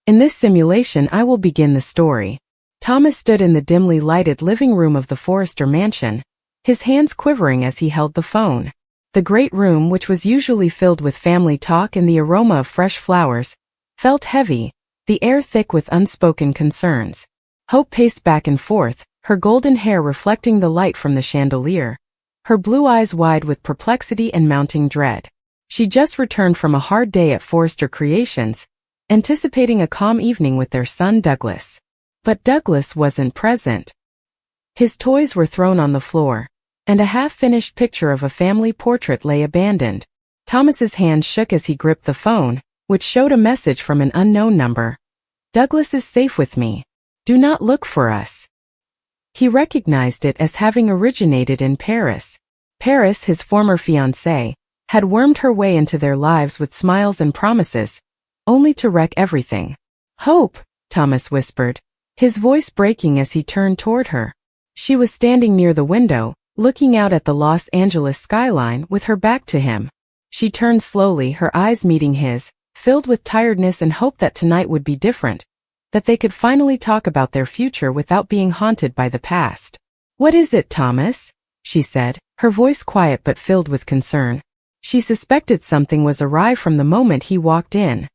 In this simulation I will begin the story. Thomas stood in the dimly lighted living room of the Forrester mansion, his hands quivering as he held the phone. The great room, which was usually filled with family talk and the aroma of fresh flowers, felt heavy, the air thick with unspoken concerns. Hope paced back and forth, her golden hair reflecting the light from the chandelier, her blue eyes wide with perplexity and mounting dread. She just returned from a hard day at Forrester Creations, anticipating a calm evening with their son Douglas. But Douglas wasn't present. His toys were thrown on the floor, and a half-finished picture of a family portrait lay abandoned. Thomas's hand shook as he gripped the phone, which showed a message from an unknown number. "Douglas is safe with me. Do not look for us." He recognized it as having originated in Paris. Paris, his former fiancée, had wormed her way into their lives with smiles and promises, only to wreck everything. "Hope," Thomas whispered, his voice breaking as he turned toward her. She was standing near the window, looking out at the Los Angeles skyline with her back to him. She turned slowly, her eyes meeting his, filled with tiredness and hope that tonight would be different, that they could finally talk about their future without being haunted by the past. "What is it, Thomas?" she said, her voice quiet but filled with concern. She suspected something was awry from the moment he walked in.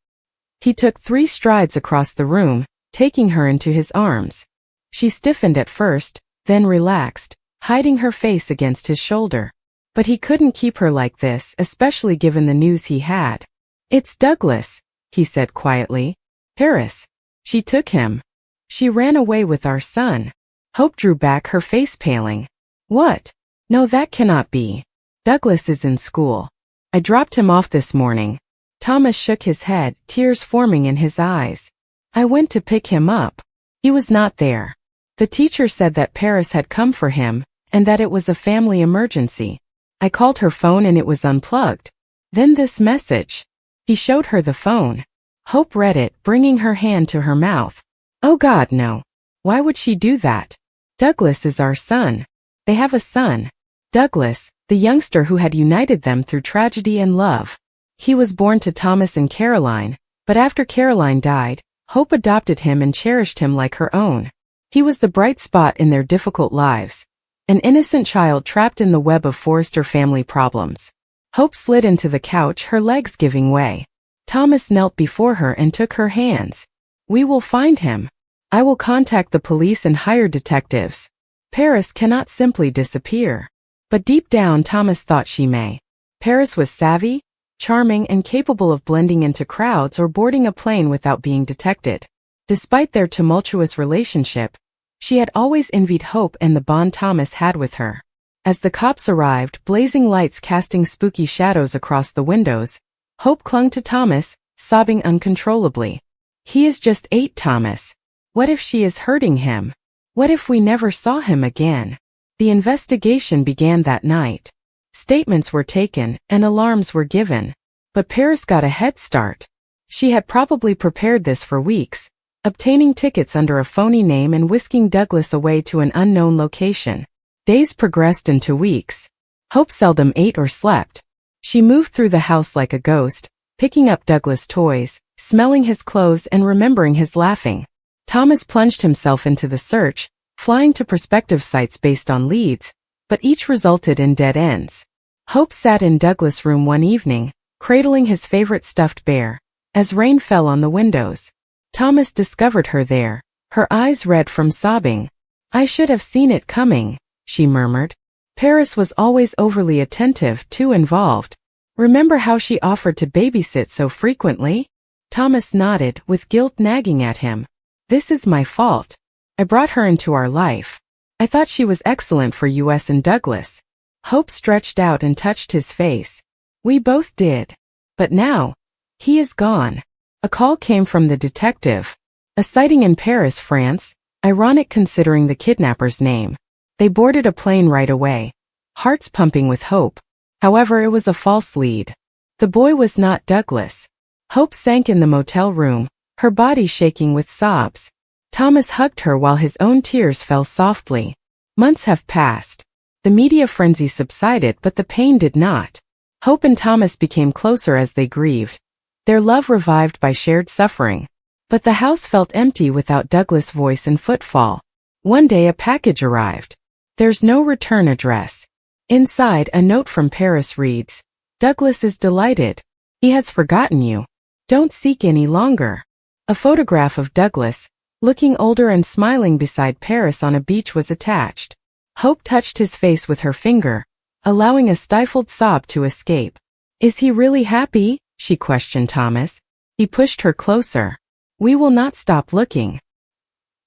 He took 3 strides across the room, taking her into his arms. She stiffened at first, then relaxed, hiding her face against his shoulder. But he couldn't keep her like this, especially given the news he had. "It's Douglas," he said quietly. "Paris. She took him. She ran away with our son." Hope drew back, her face paling. "What? No, that cannot be. Douglas is in school. I dropped him off this morning." Thomas shook his head, tears forming in his eyes. "I went to pick him up. He was not there. The teacher said that Paris had come for him, and that it was a family emergency. I called her phone and it was unplugged. Then this message." He showed her the phone. Hope read it, bringing her hand to her mouth. "Oh God, no. Why would she do that? Douglas is our son. They have a son. Douglas, the youngster who had united them through tragedy and love. He was born to Thomas and Caroline, but after Caroline died, Hope adopted him and cherished him like her own. He was the bright spot in their difficult lives, an innocent child trapped in the web of Forrester family problems." Hope slid into the couch, her legs giving way. Thomas knelt before her and took her hands. "We will find him. I will contact the police and hire detectives. Paris cannot simply disappear." But deep down Thomas thought she may. Paris was savvy, charming, and capable of blending into crowds or boarding a plane without being detected. Despite their tumultuous relationship, she had always envied Hope and the bond Thomas had with her. As the cops arrived, blazing lights casting spooky shadows across the windows, Hope clung to Thomas, sobbing uncontrollably. "He is just 8, Thomas. What if she is hurting him? What if we never saw him again?" The investigation began that night. Statements were taken, and alarms were given. But Paris got a head start. She had probably prepared this for weeks, obtaining tickets under a phony name and whisking Douglas away to an unknown location. Days progressed into weeks. Hope seldom ate or slept. She moved through the house like a ghost, picking up Douglas' toys, smelling his clothes and remembering his laughing. Thomas plunged himself into the search, flying to prospective sites based on leads, but each resulted in dead ends. Hope sat in Douglas' room one evening, cradling his favorite stuffed bear, as rain fell on the windows. Thomas discovered her there, her eyes red from sobbing. "I should have seen it coming," she murmured. "Paris was always overly attentive, too involved. Remember how she offered to babysit so frequently?" Thomas nodded, with guilt nagging at him. "This is my fault. I brought her into our life. I thought she was excellent for us and Douglas." Hope stretched out and touched his face. "We both did. But now, he is gone." A call came from the detective. A sighting in Paris, France, ironic considering the kidnapper's name. They boarded a plane right away, hearts pumping with hope. However, it was a false lead. The boy was not Douglas. Hope sank in the motel room, her body shaking with sobs. Thomas hugged her while his own tears fell softly. Months have passed. The media frenzy subsided, but the pain did not. Hope and Thomas became closer as they grieved, their love revived by shared suffering. But the house felt empty without Douglas' voice and footfall. One day a package arrived. There's no return address. Inside, a note from Paris reads, "Douglas is delighted. He has forgotten you. Don't seek any longer." A photograph of Douglas, looking older and smiling beside Paris on a beach, was attached. Hope touched his face with her finger, allowing a stifled sob to escape. "Is he really happy?" she questioned Thomas. He pushed her closer. "We will not stop looking.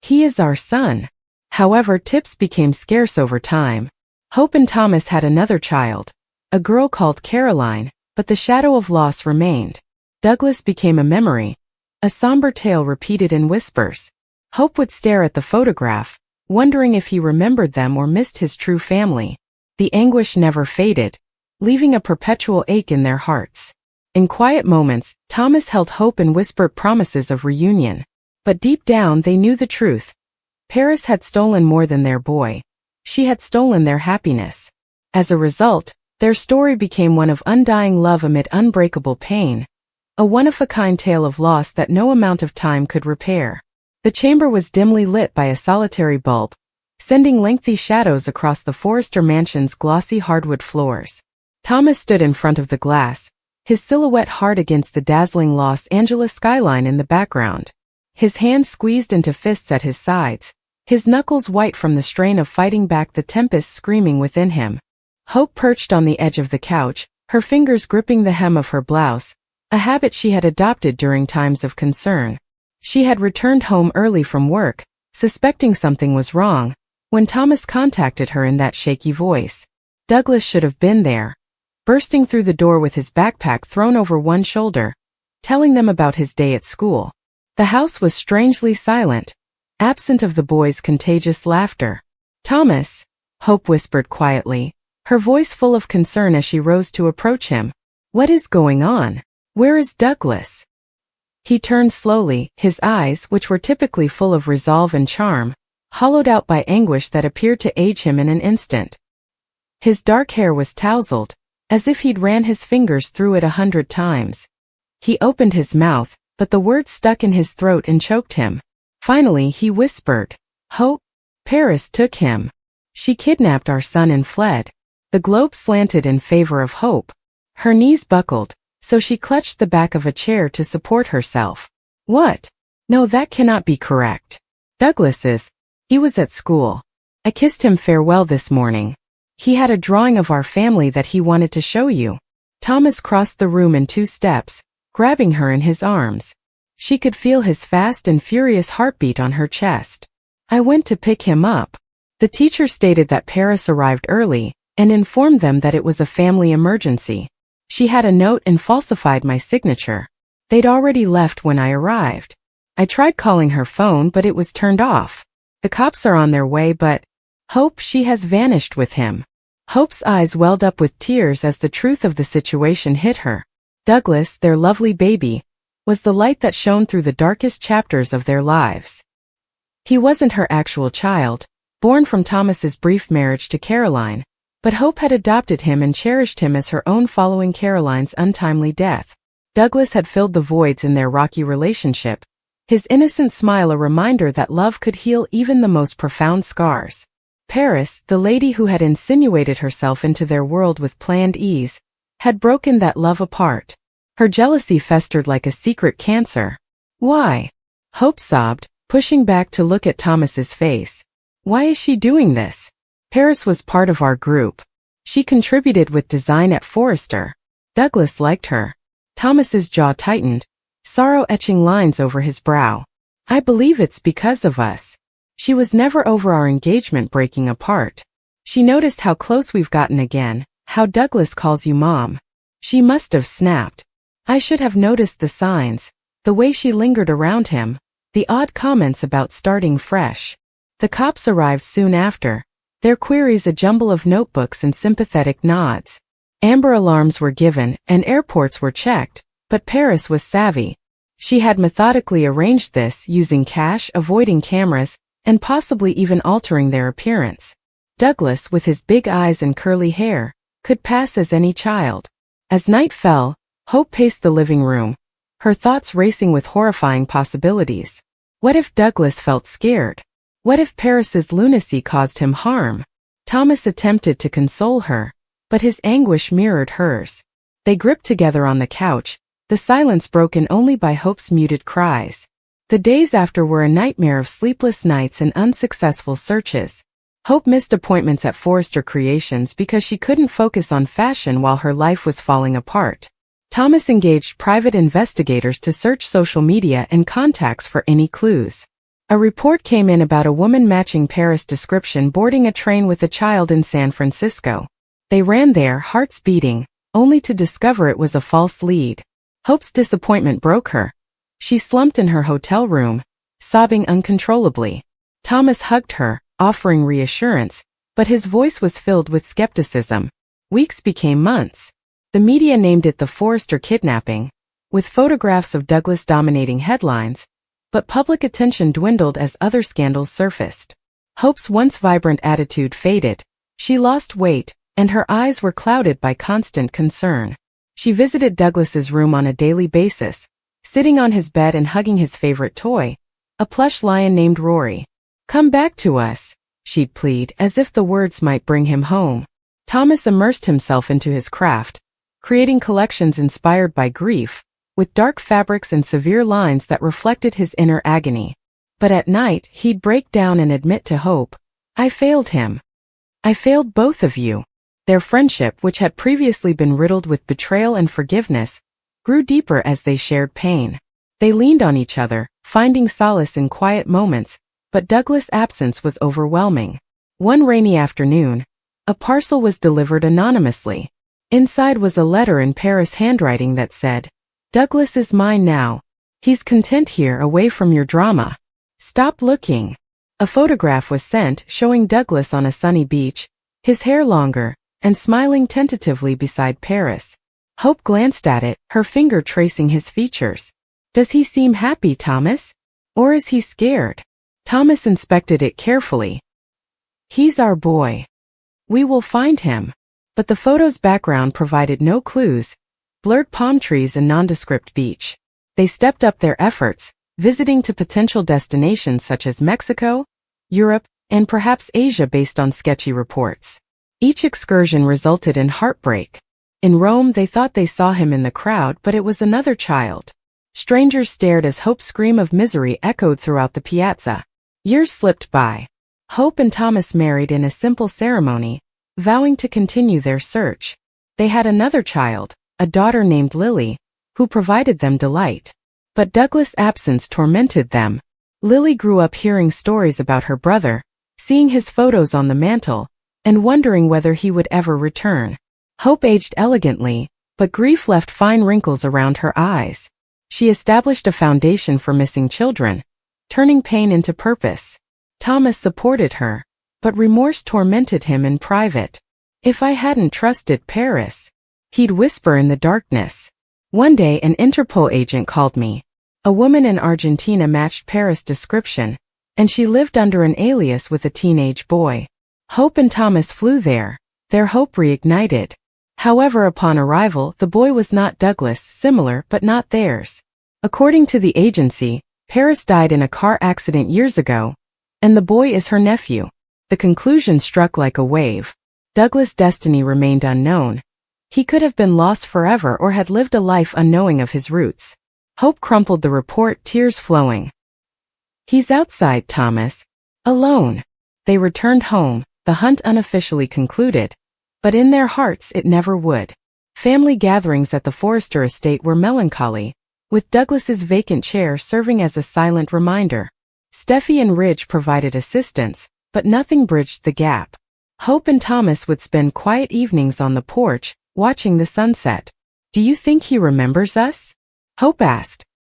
He is our son." However, tips became scarce over time. Hope and Thomas had another child, a girl called Caroline, but the shadow of loss remained. Douglas became a memory, a somber tale repeated in whispers. Hope would stare at the photograph, wondering if he remembered them or missed his true family. The anguish never faded, leaving a perpetual ache in their hearts. In quiet moments, Thomas held Hope and whispered promises of reunion. But deep down they knew the truth. Paris had stolen more than their boy. She had stolen their happiness. As a result, their story became one of undying love amid unbreakable pain, a one-of-a-kind tale of loss that no amount of time could repair. The chamber was dimly lit by a solitary bulb, sending lengthy shadows across the Forrester mansion's glossy hardwood floors. Thomas stood in front of the glass, his silhouette hard against the dazzling Los Angeles skyline in the background. His hands squeezed into fists at his sides, his knuckles white from the strain of fighting back the tempest screaming within him. Hope perched on the edge of the couch, her fingers gripping the hem of her blouse, a habit she had adopted during times of concern. She had returned home early from work, suspecting something was wrong, when Thomas contacted her in that shaky voice. Douglas should have been there, bursting through the door with his backpack thrown over one shoulder, telling them about his day at school. The house was strangely silent, absent of the boys' contagious laughter. "Thomas," Hope whispered quietly, her voice full of concern as she rose to approach him. "What is going on? Where is Douglas?" He turned slowly, his eyes, which were typically full of resolve and charm, hollowed out by anguish that appeared to age him in an instant. His dark hair was tousled, as if he'd ran his fingers through it 100 times. He opened his mouth, but the words stuck in his throat and choked him. Finally, he whispered, "Hope, Paris took him. She kidnapped our son and fled." The globe slanted in favor of Hope. Her knees buckled, so she clutched the back of a chair to support herself. "What? No, that cannot be correct. He was at school. I kissed him farewell this morning. He had a drawing of our family that he wanted to show you." Thomas crossed the room in 2 steps, grabbing her in his arms. She could feel his fast and furious heartbeat on her chest. "I went to pick him up." The teacher stated that Paris arrived early, and informed them that it was a family emergency. "She had a note and falsified my signature. They'd already left when I arrived. I tried calling her phone, but it was turned off. The cops are on their way, but Hope, she has vanished with him." Hope's eyes welled up with tears as the truth of the situation hit her. Douglas, their lovely baby, was the light that shone through the darkest chapters of their lives. He wasn't her actual child, born from Thomas's brief marriage to Caroline, but Hope had adopted him and cherished him as her own following Caroline's untimely death. Douglas had filled the voids in their rocky relationship, his innocent smile a reminder that love could heal even the most profound scars. Paris, the lady who had insinuated herself into their world with planned ease, had broken that love apart. Her jealousy festered like a secret cancer. "Why?" Hope sobbed, pushing back to look at Thomas's face. "Why is she doing this? Paris was part of our group. She contributed with design at Forrester. Douglas liked her." Thomas's jaw tightened, sorrow etching lines over his brow. "I believe it's because of us. She was never over our engagement breaking apart. She noticed how close we've gotten again, how Douglas calls you Mom. She must have snapped. I should have noticed the signs, the way she lingered around him, the odd comments about starting fresh." The cops arrived soon after, their queries a jumble of notebooks and sympathetic nods. Amber alarms were given and airports were checked, but Paris was savvy. She had methodically arranged this using cash, avoiding cameras, and possibly even altering their appearance. Douglas, with his big eyes and curly hair, could pass as any child. As night fell, Hope paced the living room, her thoughts racing with horrifying possibilities. What if Douglas felt scared? What if Paris's lunacy caused him harm? Thomas attempted to console her, but his anguish mirrored hers. They gripped together on the couch, the silence broken only by Hope's muted cries. The days after were a nightmare of sleepless nights and unsuccessful searches. Hope missed appointments at Forrester Creations because she couldn't focus on fashion while her life was falling apart. Thomas engaged private investigators to search social media and contacts for any clues. A report came in about a woman matching Paris' description boarding a train with a child in San Francisco. They ran there, hearts beating, only to discover it was a false lead. Hope's disappointment broke her. She slumped in her hotel room, sobbing uncontrollably. Thomas hugged her, offering reassurance, but his voice was filled with skepticism. Weeks became months. The media named it the Forrester kidnapping, with photographs of Douglas dominating headlines, but public attention dwindled as other scandals surfaced. Hope's once vibrant attitude faded. She lost weight, and her eyes were clouded by constant concern. She visited Douglas's room on a daily basis, sitting on his bed and hugging his favorite toy, a plush lion named Rory. "Come back to us," she'd plead, as if the words might bring him home. Thomas immersed himself into his craft, creating collections inspired by grief, with dark fabrics and severe lines that reflected his inner agony. But at night, he'd break down and admit to Hope, "I failed him. I failed both of you." Their friendship, which had previously been riddled with betrayal and forgiveness, grew deeper as they shared pain. They leaned on each other, finding solace in quiet moments, but Douglas' absence was overwhelming. One rainy afternoon, a parcel was delivered anonymously. Inside was a letter in Paris handwriting that said, "Douglas is mine now. He's content here away from your drama. Stop looking." A photograph was sent showing Douglas on a sunny beach, his hair longer, and smiling tentatively beside Paris. Hope glanced at it, her finger tracing his features. "Does he seem happy, Thomas? Or is he scared?" Thomas inspected it carefully. "He's our boy. We will find him." But the photo's background provided no clues, blurred palm trees and nondescript beach. They stepped up their efforts, visiting to potential destinations such as Mexico, Europe, and perhaps Asia based on sketchy reports. Each excursion resulted in heartbreak. In Rome, they thought they saw him in the crowd, but it was another child. Strangers stared as Hope's scream of misery echoed throughout the piazza. Years slipped by. Hope and Thomas married in a simple ceremony, vowing to continue their search. They had another child, a daughter named Lily, who provided them delight. But Douglas' absence tormented them. Lily grew up hearing stories about her brother, seeing his photos on the mantle, and wondering whether he would ever return. Hope aged elegantly, but grief left fine wrinkles around her eyes. She established a foundation for missing children, turning pain into purpose. Thomas supported her, but remorse tormented him in private. "If I hadn't trusted Paris," he'd whisper in the darkness. One day an Interpol agent called me. A woman in Argentina matched Paris' description, and she lived under an alias with a teenage boy. Hope and Thomas flew there, their hope reignited. However, upon arrival, the boy was not Douglas, similar but not theirs. According to the agency, Paris died in a car accident years ago, and the boy is her nephew. The conclusion struck like a wave. Douglas' destiny remained unknown. He could have been lost forever or had lived a life unknowing of his roots. Hope crumpled the report, tears flowing. "He's outside, Thomas. Alone." They returned home, the hunt unofficially concluded, but in their hearts it never would. Family gatherings at the Forrester estate were melancholy, with Douglas's vacant chair serving as a silent reminder. Steffi and Ridge provided assistance, but nothing bridged the gap. Hope and Thomas would spend quiet evenings on the porch, watching the sunset. "Do you think he remembers us?" Hope asked.